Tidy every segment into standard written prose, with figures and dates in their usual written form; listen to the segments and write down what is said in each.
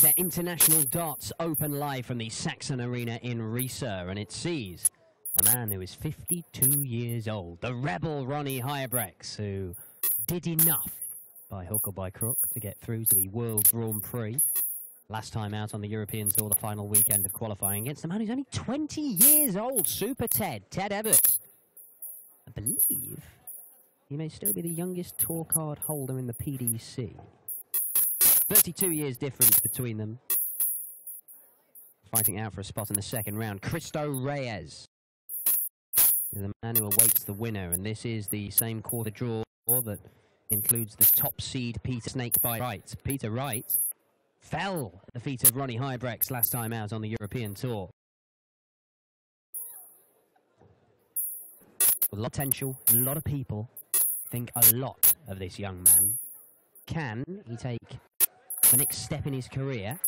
their International Darts Open live from the Saxon Arena in Riesa, and it sees a man who is 52 years old, the rebel R.Huybrechts, who did enough by hook or by crook to get through to the World Grand Prix. Last time out on the European Tour, the final weekend of qualifying against a man who's only 20 years old, Super Ted Evetts. I believe he may still be the youngest tour card holder in the PDC. 32 years difference between them. Fighting out for a spot in the second round, Cristo Reyes is the man who awaits the winner, and this is the same quarter draw that includes the top seed Peter Snakebite Wright. Peter Wright fell at the feet of R.Huybrechts last time out on the European Tour. With a lot of potential, a lot of people think a lot of this young man. Can he take the next step in his career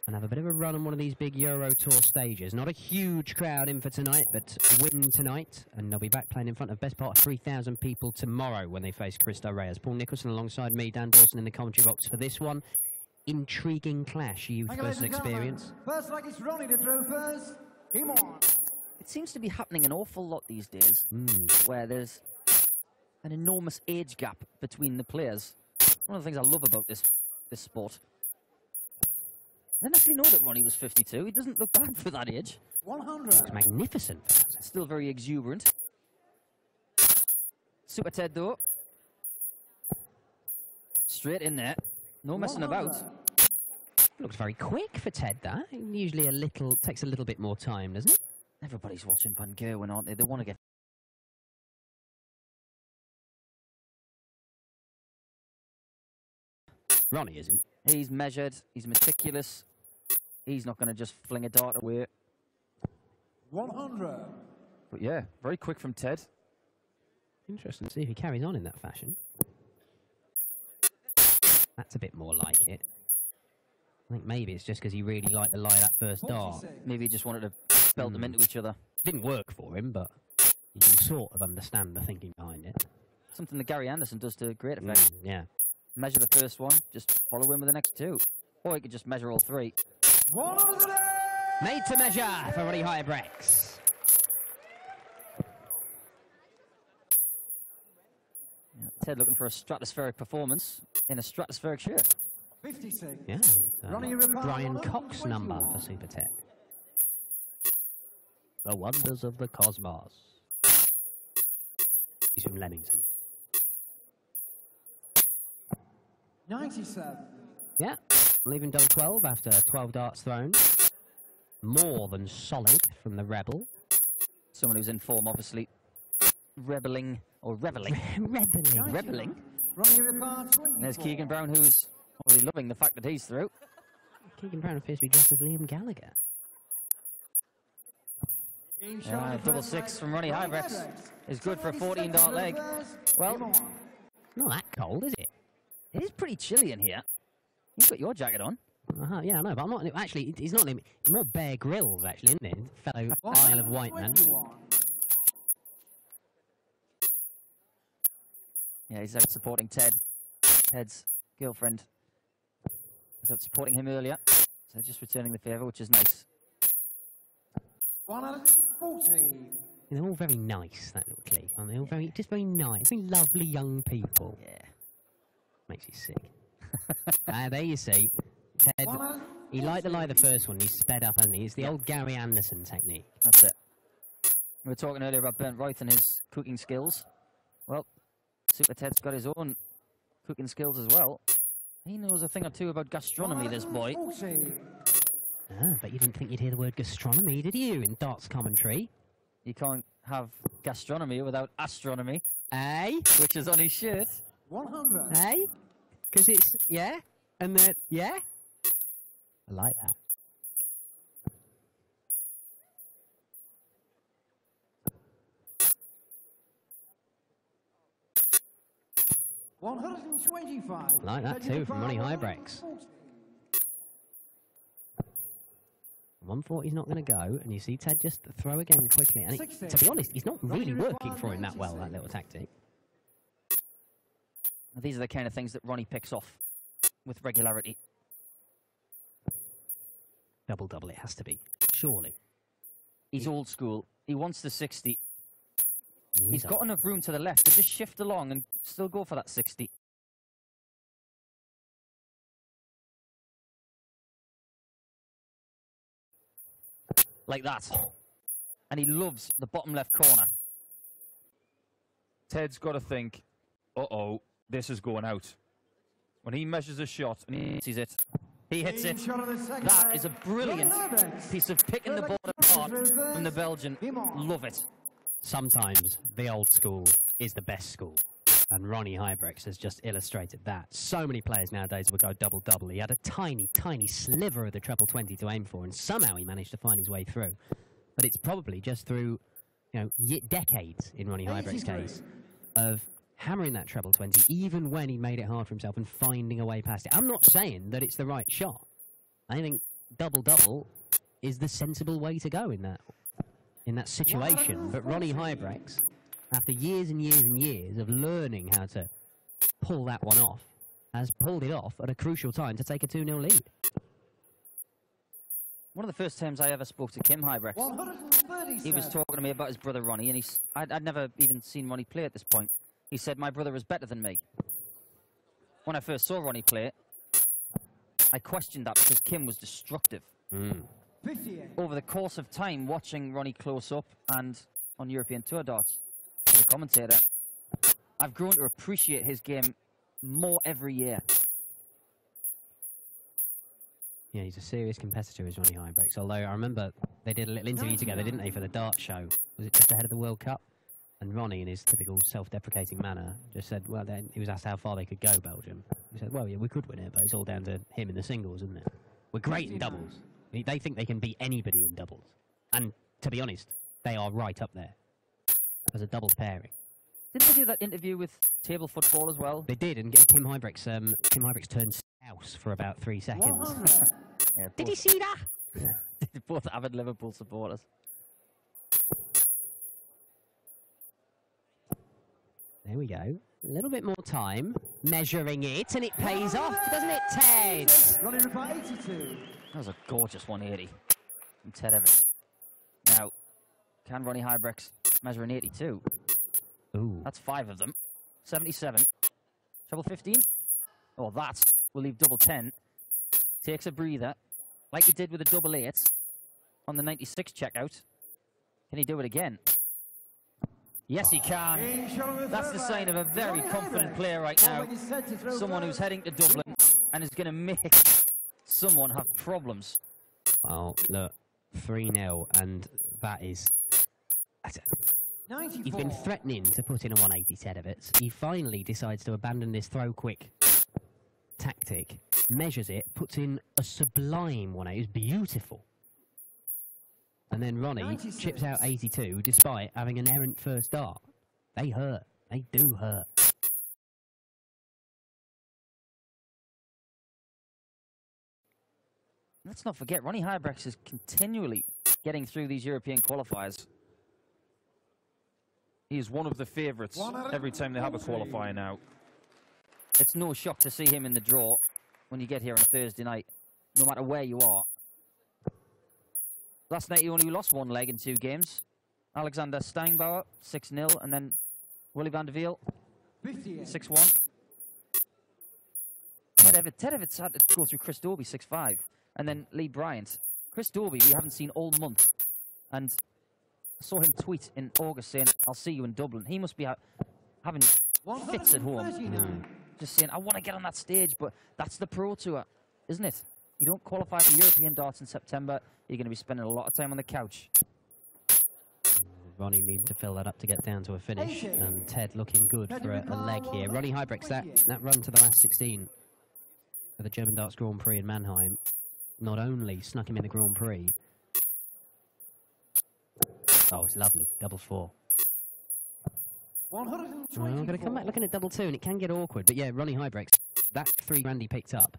and have a bit of a run on one of these big Euro Tour stages? Not a huge crowd in for tonight, but win tonight, and they'll be back playing in front of best part of 3,000 people tomorrow when they face Cristo Reyes. Paul Nicholson alongside me, Dan Dawson in the commentary box for this one. Intriguing clash, youth versus experience. First leg is Ronnie to throw first. Game on. It seems to be happening an awful lot these days, where there's an enormous age gap between the players. One of the things I love about this sport. I didn't actually know that Ronnie was 52. He doesn't look bad for that age. 100. Looks magnificent for that. Still very exuberant. Super Ted, though. Straight in there. No messing about. Looks very quick for Ted, that. Usually takes a little bit more time, doesn't it? Everybody's watching Van Gerwen, aren't they? They want to get... Ronnie isn't. He's measured. He's meticulous. He's not going to just fling a dart away. 100. But yeah, very quick from Ted. Interesting to see if he carries on in that fashion. That's a bit more like it. I think maybe it's just because he really liked the lie of that first dart. Maybe he just wanted to belt them into each other. Didn't work for him, but you can sort of understand the thinking behind it. Something that Gary Anderson does to great effect. Yeah. Measure the first one, just follow in with the next two. Or he could just measure all three. Made to measure for R.Huybrechts. Yeah, Ted looking for a stratospheric performance in a stratospheric shirt. 56. Yeah. Brian Cox number for Super Ted. The wonders of the cosmos. He's from Leamington. 97. Yeah, leaving double 12 after 12 darts thrown. More than solid from the Rebel. Someone who's in form, obviously. Reveling. Rebelling. There's Keegan Brown, who's already loving the fact that he's through. Keegan Brown appears to be dressed as Liam Gallagher. Double six from R.Huybrechts is good for a 14 dart leg. Well, not that cold, is it? It is pretty chilly in here. You've got your jacket on. Yeah, I know, but I'm not... Actually, he's not... It's more Bear Grylls, actually, isn't it? Fellow Isle of Wight man. Yeah, he's out supporting Ted. Ted's girlfriend was out supporting him earlier. So just returning the favour, which is nice. 140. They're all very nice, that little clique, aren't they? All just very nice. Very lovely young people. Yeah. Makes you sick. There you see. Ted, he liked the lie the first one. He sped up, hasn't he? It's the old Gary Anderson technique. That's it. We were talking earlier about Bernd Reith and his cooking skills. Well, Super Ted's got his own cooking skills as well. He knows a thing or two about gastronomy, this boy. But you didn't think you'd hear the word gastronomy, did you, in darts commentary? You can't have gastronomy without astronomy. Eh? Which is on his shirt. 100. Eh? Because it's, yeah? And the, yeah? I like that. $125. Like that too, from R.Huybrechts. 140's not going to go, and you see Ted just throw again quickly. And to be honest, he's not really working for him that well, that little tactic. These are the kind of things that Ronnie picks off with regularity. Double-double it has to be, surely. He's old school. He wants the 60. He's got enough room to the left to just shift along and still go for that 60. Like that. And he loves the bottom left corner. Ted's got to think, uh-oh, this is going out. When he measures a shot and he sees it. He hits it. That is a brilliant piece of picking the ball apart from the Belgian. Love it. Sometimes the old school is the best school. And R.Huybrechts has just illustrated that. So many players nowadays would go double-double. He had a tiny, tiny sliver of the treble 20 to aim for, and somehow he managed to find his way through. But it's probably just through, decades, in R.Huybrechts' case, of hammering that treble 20, even when he made it hard for himself and finding a way past it. I'm not saying that it's the right shot. I think double-double is the sensible way to go in that situation. But R.Huybrechts, after years and years and years of learning how to pull that one off, has pulled it off at a crucial time to take a 2-0 lead. One of the first times I ever spoke to Kim Huybrechts, he was talking to me about his brother Ronnie, and I'd never even seen Ronnie play at this point. He said, my brother is better than me. When I first saw Ronnie play, I questioned that because Kim was destructive. Over the course of time, watching Ronnie close up and on European Tour darts, as a commentator, I've grown to appreciate his game more every year. Yeah, he's a serious competitor, is R.Huybrechts. Although I remember they did a little interview together, didn't they, for the dart show? Was it just ahead of the World Cup? And Ronnie, in his typical self-deprecating manner, just said, well, then he was asked how far they could go, Belgium. He said, well, yeah, we could win it, but it's all down to him in the singles, isn't it? We're great in doubles. They think they can beat anybody in doubles. And to be honest, they are right up there as a doubles pairing. Didn't they do that interview with table football as well? They did, and Kim Huybrechts turned house for about 3 seconds. Yeah, did you see that? Both avid Liverpool supporters. There we go. A little bit more time. Measuring it, and it pays off, doesn't it, Ted? That was a gorgeous 180 from Ted Evetts. Now, can R.Huybrechts measure an 82? Ooh. That's 5 of them. 77. Treble 15? Oh, that will leave double 10. Takes a breather, like he did with a double 8 on the 96 checkout. Can he do it again? Yes, he can. That's the sign of a very confident player right now. Someone who's heading to Dublin and is going to make someone have problems. Well, look, 3-0, and that is... He's been threatening to put in a 180, Ted Evetts. He finally decides to abandon this throw-quick tactic, measures it, puts in a sublime 180. It's beautiful. And then Ronnie 96. Chips out 82 despite having an errant first dart. They hurt. They do hurt. Let's not forget, R.Huybrechts is continually getting through these European qualifiers. He is one of the favourites every time they have a qualifier now. It's no shock to see him in the draw when you get here on a Thursday night, no matter where you are. Last night he only lost 1 leg in 2 games. Alexander Steinbauer, 6-0, and then Willy van der Wiel, 6-1. Ted Evetts had to go through Chris Dobie, 6-5, and then Lee Bryant. Chris Dobie we haven't seen all month, and I saw him tweet in August saying, I'll see you in Dublin. He must be having fits at home. Just saying, I want to get on that stage, but that's the Pro Tour, isn't it? You don't qualify for European darts in September, you're going to be spending a lot of time on the couch. Ronnie needing to fill that up to get down to a finish, and Ted looking good for a leg here. R.Huybrechts, that run to the last 16 of the German Darts Grand Prix in Mannheim, not only snuck him in the Grand Prix. Oh, it's lovely. Double 4. Well, I'm going to come back looking at double 2, and it can get awkward. But yeah, R.Huybrechts, that $3,000 he picked up,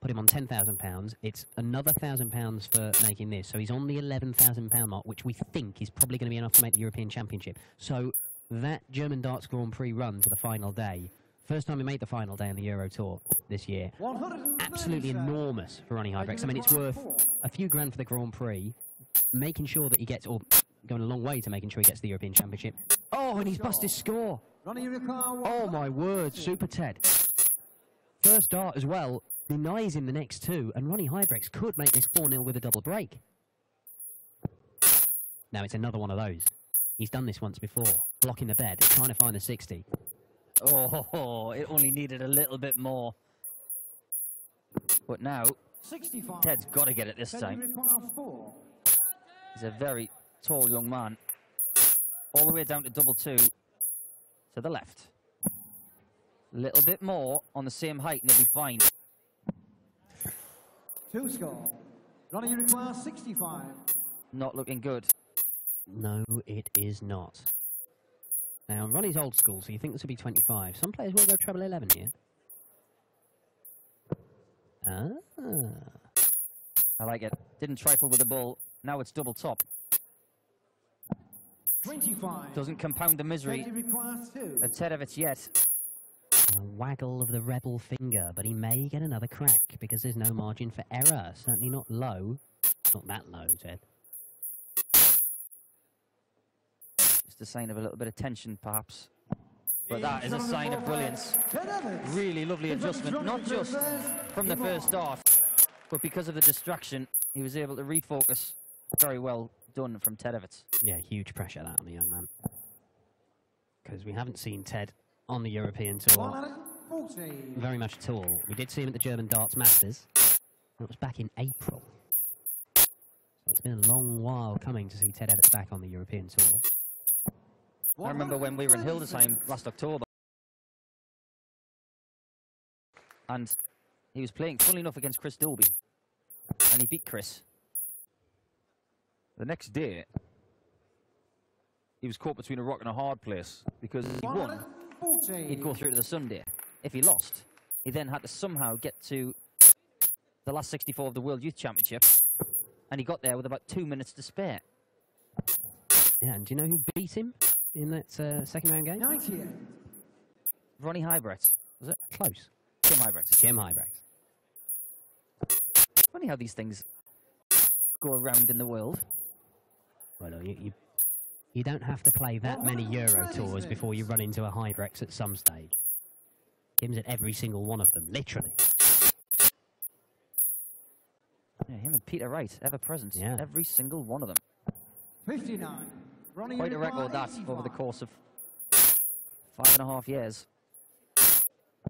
put him on £10,000. It's another £1,000 for making this. So he's on the £11,000 mark, which we think is probably going to be enough to make the European Championship. So that German Darts Grand Prix run to the final day First time he made the final day on the Euro Tour this year. 137. Absolutely enormous for Ronnie Huybrechts. I mean, it's worth a few grand for the Grand Prix, making sure that he gets, or going a long way to making sure he gets the European Championship. Oh, and he's busted his score. Ronnie require Oh, my word, Super Ted. First dart as well, denies him the next two, and Ronnie Huybrechts could make this 4-0 with a double break. Now, it's another one of those. He's done this once before, blocking the bed, trying to find the 60. Oh, it only needed a little bit more. But now, 65. Ted's got to get it this Teddy time. require 4. He's a very tall young man. All the way down to double two to the left. A little bit more on the same height and he'll be fine. 2 score. Ronnie require 65. Not looking good. No, it is not. Now, Ronnie's old school, so you think this will be 25. Some players will go treble 11 here. Ah. I like it. Didn't trifle with the ball. Now it's double top. 25. Doesn't compound the misery Teddy require 2. of Evetts yet. And a waggle of the rebel finger, but he may get another crack because there's no margin for error. Certainly not low. Not that low, Ted. Just a sign of a little bit of tension, perhaps. But that is a sign of brilliance. Ted Evetts. Really lovely Looks like he's adjustment, running not for just first. from the Come on. first start, but because of the distraction, he was able to refocus. Very well done from Evetts. Yeah, huge pressure that on the young man. Because we haven't seen Ted on the European Tour 140. very much at all. We did see him at the German Darts Masters. That was back in April. So it's been a long while coming to see Ted Evetts back on the European Tour. I remember when we were in Hildesheim last October, and he was playing, funnily enough, against Chris Dolby, and he beat Chris. The next day, he was caught between a rock and a hard place because If he won, 140. he'd go through to the Sunday. If he lost, he then had to somehow get to the last 64 of the World Youth Championship, and he got there with about 2 minutes to spare. Yeah, and do you know who beat him in that second round game? 98. Ronnie Huybrechts, was it? Close. Kim Huybrechts. Kim Huybrechts. Funny how these things go around in the world. Well, you don't have to play that many Euro Tours before you run into a Huybrechts at some stage. Kim's at every single one of them, literally. Yeah, him and Peter Wright, ever present. Yeah. Every single one of them. 59. Ronnie Quite a require record that 85. over the course of 5.5 years.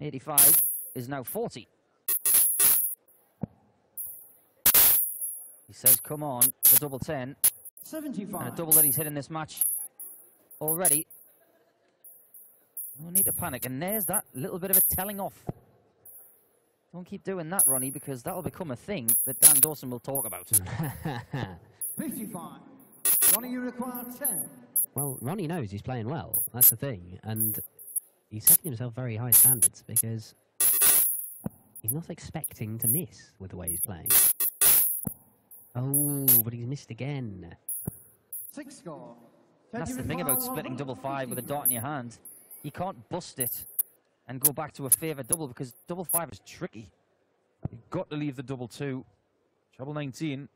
85 is now 40. He says, come on, for double 10. 75. And a double that he's hit in this match already. No need to panic. And there's that little bit of a telling off. Don't keep doing that, Ronnie, because that'll become a thing that Dan Dawson will talk about. 55. Ronnie, you require 10. Well, Ronnie knows he's playing well. That's the thing. And he's setting himself very high standards because he's not expecting to miss with the way he's playing. Oh, but he's missed again. 6 score. That's Teddy the thing require about splitting double 5 with a dot in your hand. You can't bust it and go back to a favourite double because double 5 is tricky. You've got to leave the double two. Treble 19.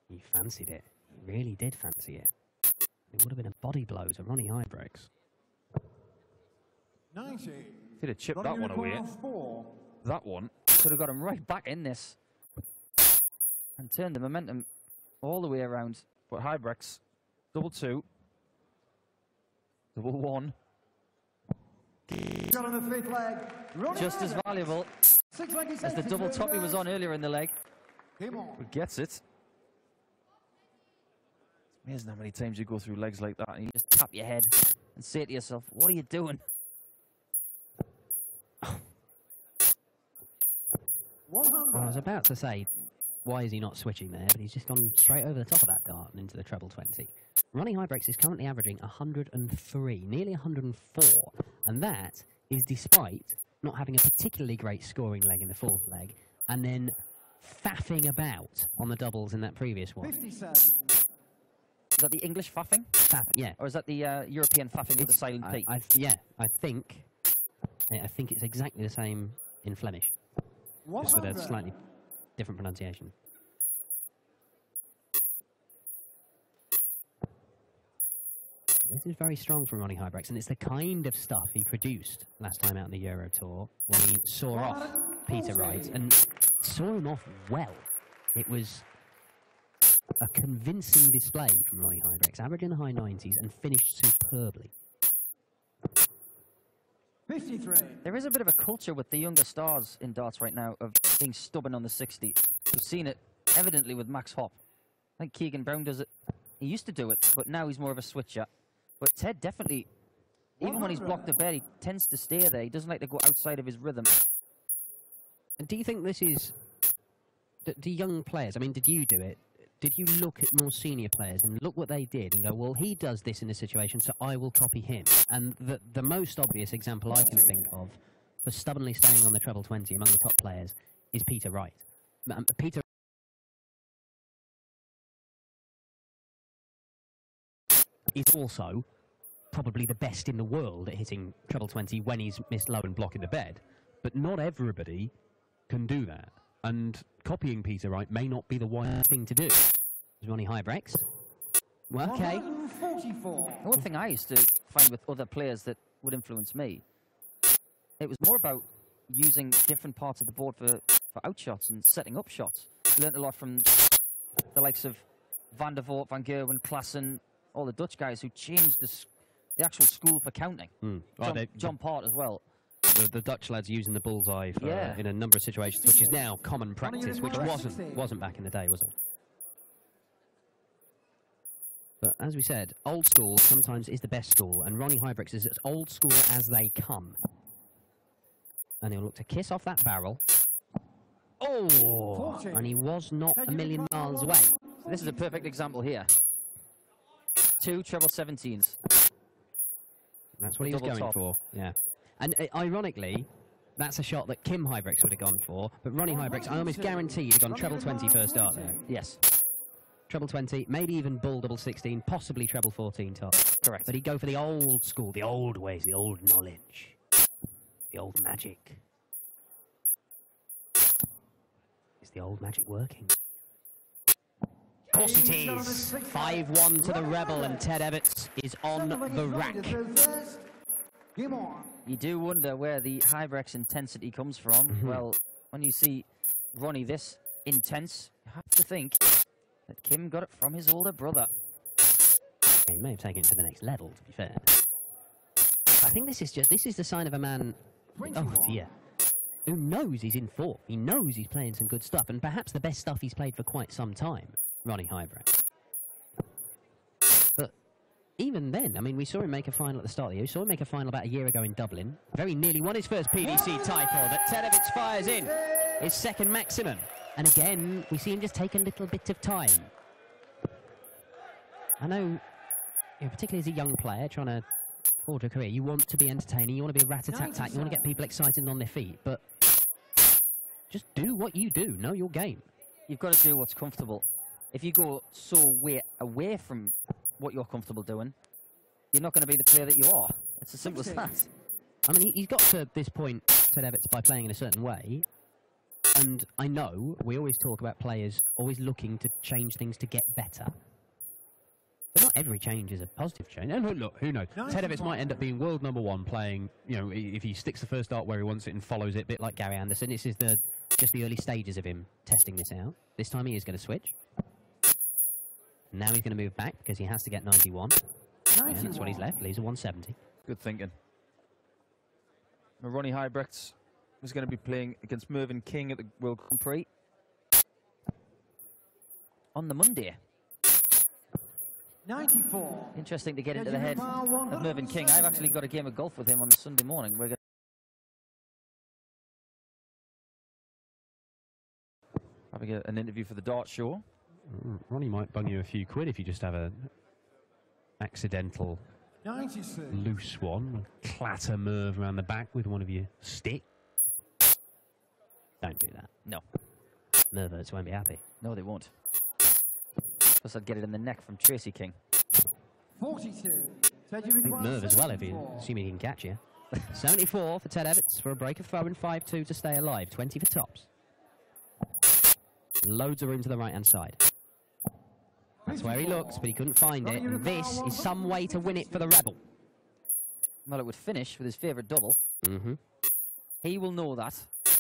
He fancied it. He really did fancy it. It would have been a body blow to Ronnie Huybrechts. 90. If he'd have chipped Ronnie, that you one away, require 4. that one, Could have got him right back in this and turned the momentum all the way around. but Huybrechts, double two, double one. Got on the 5th leg. Ronnie Just as Evetts. valuable 6 leg as the double top he was on earlier in the leg. Come on. But gets it. It's amazing how many times you go through legs like that. And you Just tap your head and say to yourself, what are you doing? 100. Well, I was about to say, why is he not switching there? But he's just gone straight over the top of that dart and into the treble 20. Ronnie Huybrechts is currently averaging 103, nearly 104. And that is despite not having a particularly great scoring leg in the 4th leg, and then faffing about on the doubles in that previous one. 57. that the English faffing? Yeah. Or is that the European faffing with the silent P? Yeah, I think it's exactly the same in Flemish, just with a 100. slightly different pronunciation. This is very strong from R.Huybrechts, and it's the kind of stuff he produced last time out in the Euro Tour when he saw off Peter Wright, and saw him off well. It was a convincing display from R.Huybrechts, averaging the high 90s and finished superbly. 53. There is a bit of a culture with the younger stars in darts right now of being stubborn on the 60. We've seen it evidently with Max Hopp. I think Keegan Brown does it. He used to do it, but now he's more of a switcher. But Ted definitely, even when he's blocked a bet, he tends to stay there. He doesn't like to go outside of his rhythm. And do you think this is... Do young players, I mean, did you do it? Did you look at more senior players and look what they did and go, well, he does this in this situation, so I will copy him? And the most obvious example I can think of for stubbornly staying on the treble 20 among the top players is Peter Wright. Peter is also probably the best in the world at hitting treble 20 when he's missed low and blocking the bed. But not everybody can do that. And copying Peter Wright may not be the wise thing to do. R.Huybrechts. Well, okay. 144. The one thing I used to find with other players that would influence me, it was more about using different parts of the board for outshots and setting up shots. Learned a lot from the likes of Van der Voort, Van Gerwen, Klassen, all the Dutch guys who changed the actual school for counting. John Part as well. The Dutch lads using the bullseye for, in a number of situations, which is now common practice, which wasn't back in the day, was it? But as we said, old school sometimes is the best school, and R.Huybrechts is as old school as they come. And he'll look to kiss off that barrel. Oh! And he was not a million miles away. So this is a perfect example here. 2 treble 17s. That's what he was going for, yeah. And ironically, that's a shot that Kim Huybrechts would have gone for, but R.Huybrechts, I almost guarantee he'd have gone treble 20 first start there. Yes. Treble 20, maybe even bull double 16, possibly treble 14 top. Correct. But he'd go for the old school, the old ways, the old knowledge, the old magic. Is the old magic working? Of course it is. 5-1 to the Rebel, and Ted Evetts is on the rack. You do wonder where the Huybrechts intensity comes from. Well, when you see Ronnie this intense, you have to think that Kim got it from his older brother. He may have taken it to the next level, to be fair. I think this is the sign of a man, oh dear, who knows he's in form. He knows he's playing some good stuff, and perhaps the best stuff he's played for quite some time, R.Huybrechts. But even then, I mean, we saw him make a final at the start of the year. We saw him make a final about a year ago in Dublin. Very nearly won his first PDC title, but Ted Evetts fires in his second maximum. And again, we see him just take a little bit of time. I know, particularly as a young player trying to forge a career, you want to be entertaining, you want to be rat-a-tat-tat, you want to get people excited and on their feet, but just do what you do, know your game. You've got to do what's comfortable. If you go so way away from what you're comfortable doing, you're not going to be the player that you are. It's as simple as that. I mean, he's got to this point, Ted Evetts, by playing in a certain way. And I know we always talk about players always looking to change things to get better. But not every change is a positive change. And look, who knows? Ted Evetts might end up being world #1 playing, you know, if he sticks the first dart where he wants it and follows it, a bit like Gary Anderson. This is just the early stages of him testing this out. This time he is going to switch. Now he's going to move back because he has to get 91. And that's what he's left. Leaves a 170. Good thinking. R.Huybrechts is going to be playing against Mervyn King at the World Grand Prix on the Monday. 94. Interesting to get into the head of Mervyn King. I've actually got a game of golf with him on Sunday morning. We're having an interview for the Dart Show. Ronnie might bung you a few quid if you just have a accidental 96. loose one. Clatter Merv around the back with one of your sticks. Don't do that. No. Merverts won't be happy. No, they won't. Plus, I'd get it in the neck from Tracy King. 42. Ted, you I think require nerve as well, if you 74. assuming he can catch you. 74 for Ted Evetts for a break of throw and 5-2 to stay alive. 20 for tops. Loads of room to the right-hand side. That's where he looks, but he couldn't find it. And this is some way to win it for the Rebel. Well, it would finish with his favourite double. Mm-hmm. He will know that.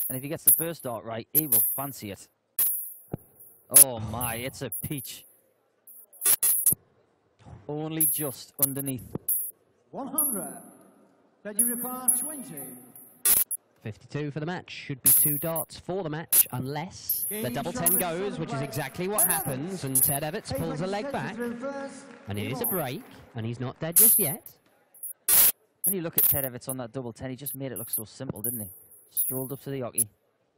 And if he gets the first dart right, he will fancy it. Oh my, it's a peach. Only just underneath. 100. Ted, you require 20. 52 for the match. Should be 2 darts for the match, unless the double 10 goes, which is exactly what happens, and Ted Evetts pulls a leg back. And it is a break, and he's not dead just yet. When you look at Ted Evetts on that double 10, he just made it look so simple, didn't he? Strolled up to the hockey,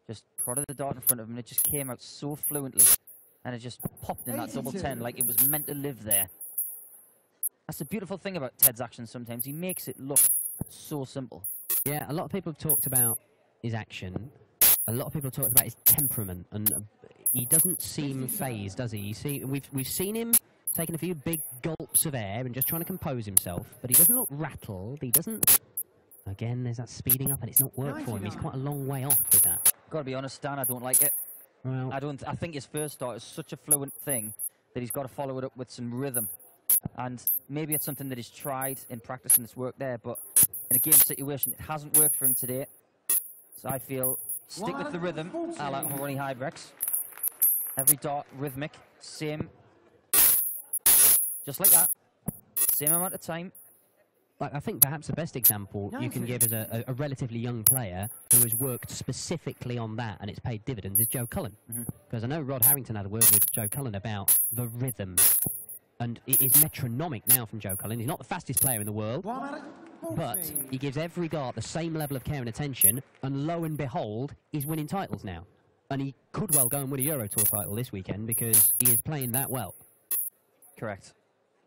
just prodded the dart in front of him, and it just came out so fluently. And it just popped in that double 10 like it was meant to live there. That's the beautiful thing about Ted's action sometimes. He makes it look so simple. Yeah, a lot of people have talked about his action. A lot of people have talked about his temperament, and he doesn't seem phased, does he? You see, we've seen him taking a few big gulps of air and just trying to compose himself, but he doesn't look rattled. He doesn't. Again, there's that speeding up, and it's not worked for him. He's quite a long way off with that. Got to be honest, Stan, I don't like it. Well, I think his first dart is such a fluent thing that he's got to follow it up with some rhythm. And maybe it's something that he's tried in practice and it's worked there, but in a game situation, it hasn't worked for him today. So I feel stick with the rhythm, a la R.Huybrechts. Every dart rhythmic, same, just like that, same amount of time. like, I think perhaps the best example you can give as a relatively young player who has worked specifically on that and it's paid dividends is Joe Cullen. Because I know Rod Harrington had a word with Joe Cullen about the rhythm. And it is metronomic now from Joe Cullen. He's not the fastest player in the world, but he gives every dart the same level of care and attention, and lo and behold, he's winning titles now. And he could well go and win a Euro Tour title this weekend because he is playing that well. Correct.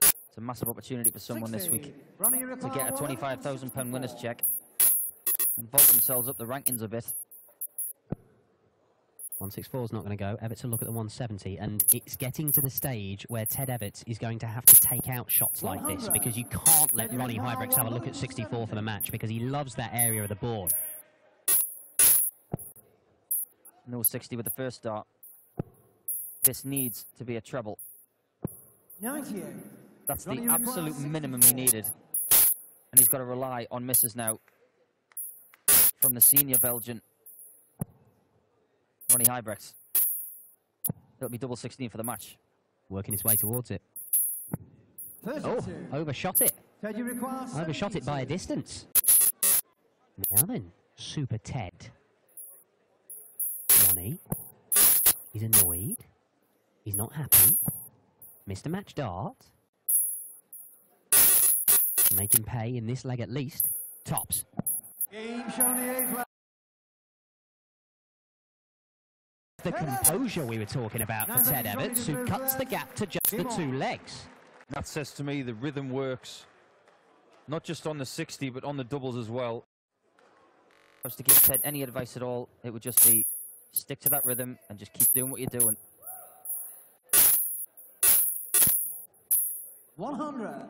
It's a massive opportunity for someone this week to get a £25,000 winner's check and vault themselves up the rankings a bit. 164 is not going to go. Evetts will look at the 170, and it's getting to the stage where Ted Evetts is going to have to take out shots like this, because you can't let R.Huybrechts have a look at 64 for the match, because he loves that area of the board. No 60 with the first dart. This needs to be a treble. 98. That's the absolute minimum he needed. And he's got to rely on misses now from the senior Belgian, R.Huybrechts. It'll be double 16 for the match. Working his way towards it. 32. Oh, overshot it. Ted, you require Overshot it by a 72. distance. Now then, Super Ted. Ronnie. He's annoyed. He's not happy. Missed a match dart. Make him pay in this leg at least. Tops. Game shot on the 8th leg. The composure we were talking about for Ted Evetts, who cuts the gap to just the 2 legs. That says to me the rhythm works, not just on the 60, but on the doubles as well. If I was to give Ted any advice at all, it would just be stick to that rhythm and just keep doing what you're doing. 100.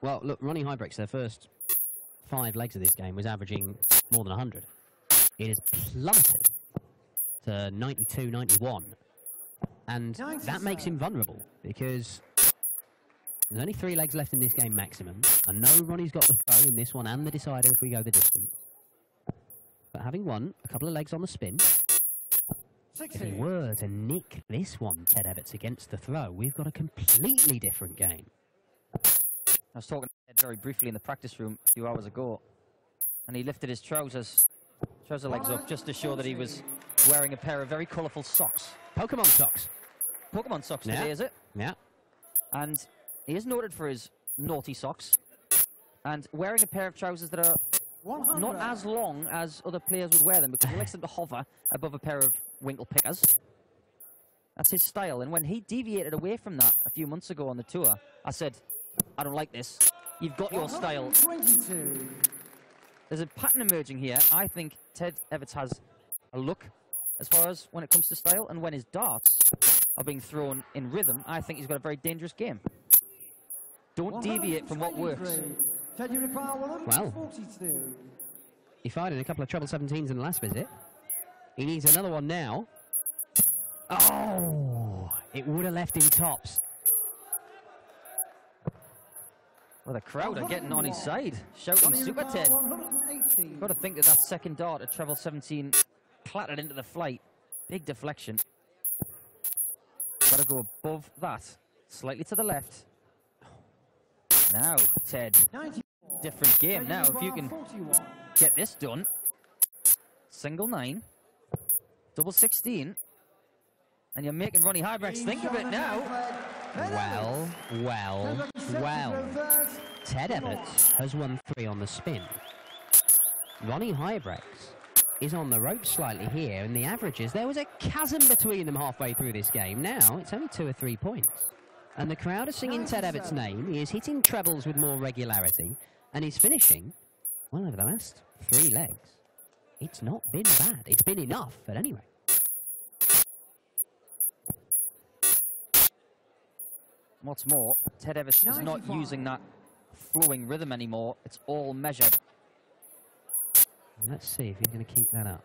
Well, look, R.Huybrechts, their first 5 legs of this game was averaging more than 100. It has plummeted to 92, 91. And that makes him vulnerable, because there's only 3 legs left in this game maximum. I know Ronnie's got the throw in this one and the decider if we go the distance. But having won a couple of legs on the spin, if he were to nick this one, Ted Evetts, against the throw, we've got a completely different game. I was talking to Ted very briefly in the practice room a few hours ago, and he lifted his trouser legs up just to show that he was wearing a pair of very colourful socks. Pokemon socks. Pokemon socks Yeah. today, is it? Yeah. And he is noted for his naughty socks. And wearing a pair of trousers that are 100. not as long as other players would wear them, because he likes them to hover above a pair of winkle pickers. That's his style. And when he deviated away from that a few months ago on the tour, I said, I don't like this. You've got your style. 22. There's a pattern emerging here. I think Ted Evetts has a look as far as when it comes to style, and when his darts are being thrown in rhythm, I think he's got a very dangerous game. Don't deviate from what works. Well, he fired in a couple of treble 17s in the last visit. He needs another one now. Oh, it would have left him tops. Well, the crowd are getting on his side, shouting Super Ted. Got to think that that second dart at treble 17 clattered into the flight. Big deflection. Got to go above that, slightly to the left. Now, Ted, different game now. If you can get this done, single 9, double 16, and you're making Ronnie Huybrechts think of it now. Well, well, well. Ted Evetts has won 3 on the spin. Ronnie Huybrechts is on the rope slightly here, and the averages, there was a chasm between them halfway through this game. Now, it's only 2 or 3 points. And the crowd are singing Ted Evetts' name. He is hitting trebles with more regularity, and he's finishing, well, over the last 3 legs. It's not been bad. It's been enough, but anyway. What's more, Ted Evetts is not using that flowing rhythm anymore. It's all measured. Let's see if he's going to keep that up.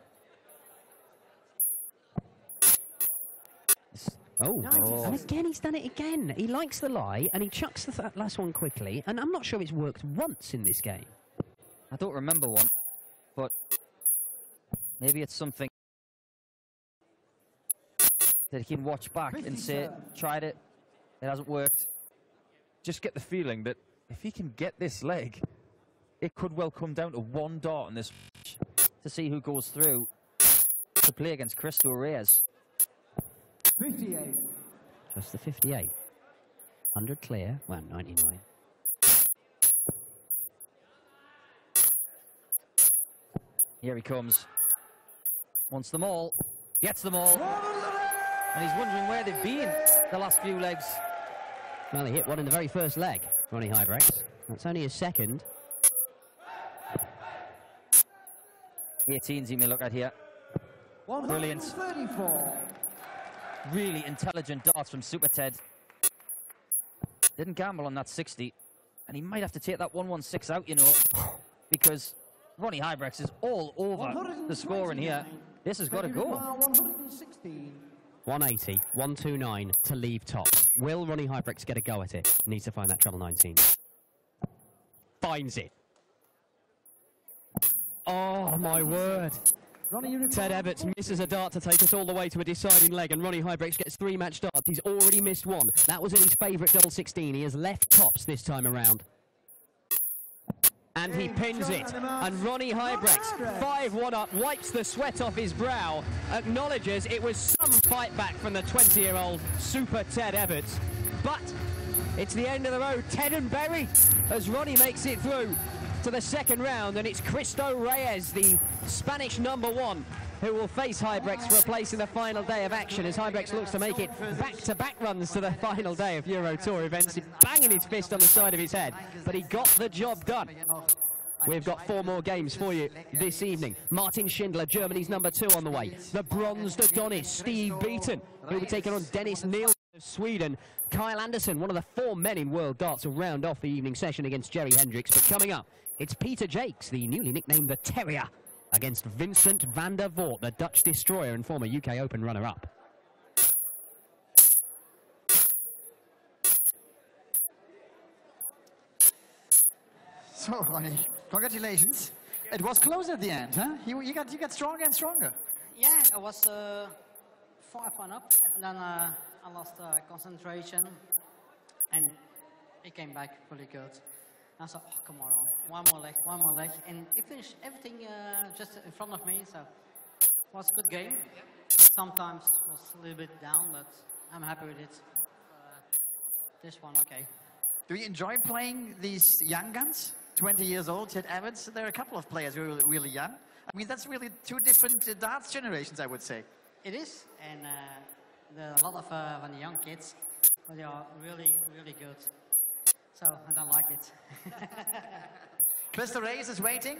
Oh, and again, he's done it again. He likes the lie, and he chucks the last one quickly, and I'm not sure it's worked once in this game. I don't remember one, but maybe it's something that he can watch back and say, tried it, it hasn't worked. Just get the feeling that if he can get this leg, it could well come down to 1 dart in this match. To see who goes through to play against Cristo Reyes. 58. Just the 58. 100 clear, well, 99. Here he comes. Wants them all. Gets them all. And he's wondering where they've been the last few legs. Well, he hit one in the very first leg, Ronnie Huybrechts. That's only his second. 18s he may look at here. Brilliant. 134. Really intelligent darts from Super Ted. Didn't gamble on that 60. And he might have to take that 116 out, you know, because Ronnie Huybrechts is all over the scoring here. This has got to go. 116. 180, 129 to leave top. Will Ronnie Huybrechts get a go at it? Needs to find that treble 19. Finds it. Oh, my word. Ted Evetts misses a dart to take us all the way to a deciding leg, and Ronnie Huybrechts gets 3 match darts. He's already missed 1. That was in his favourite double 16. He has left tops this time around. And he pins it. And Ronnie Huybrechts, 5-1 up, wipes the sweat off his brow, acknowledges it was some fight back from the 20-year-old Super Ted Evetts. But it's the end of the road. Ted and Berry as Ronnie makes it through to the second round, and it's Cristo Reyes, the Spanish #1, who will face Huybrechts for a place in the final day of action as Huybrechts looks to make it back-to-back runs to the final day of Euro Tour events, banging his fist on the side of his head, but he got the job done. We've got 4 more games for you this evening. Martin Schindler, Germany's #2 on the way. The bronzed Adonis, Steve Beaton, who will be taking on Dennis Nielsen of Sweden. Kyle Anderson, one of the 4 men in world darts, will round off the evening session against Jerry Hendricks. But coming up, it's Peter Jakes, the newly nicknamed the Terrier, against Vincent van der Voort, the Dutch destroyer and former UK Open runner-up. So, Ronnie, congratulations. It was close at the end, huh? You got stronger and stronger. Yeah, I was 5-1 up, and then I lost concentration, and it came back really good. I thought, oh, come on, one more leg, and it finished everything just in front of me, so it was a good game. Sometimes it was a little bit down, but I'm happy with it. This one, okay. Do you enjoy playing these young guns? 20 years old, Ted Evetts. There are a couple of players who are really young. I mean, that's really 2 different darts generations, I would say. It is, and there are a lot of the young kids, but they are really, really good. So I don't like it. Cristo Reyes is waiting.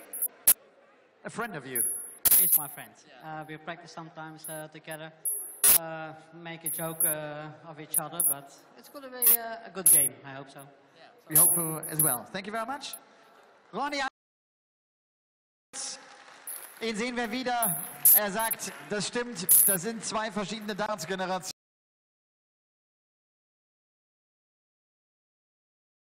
A friend of you. He's my friend. We practice sometimes together, make a joke of each other, but it's going to be a good game, I hope so. we hope so as well. Thank you very much. Ronny, ihn sehen wir wieder. Er sagt, das stimmt, das sind zwei verschiedene Darts-Generationen.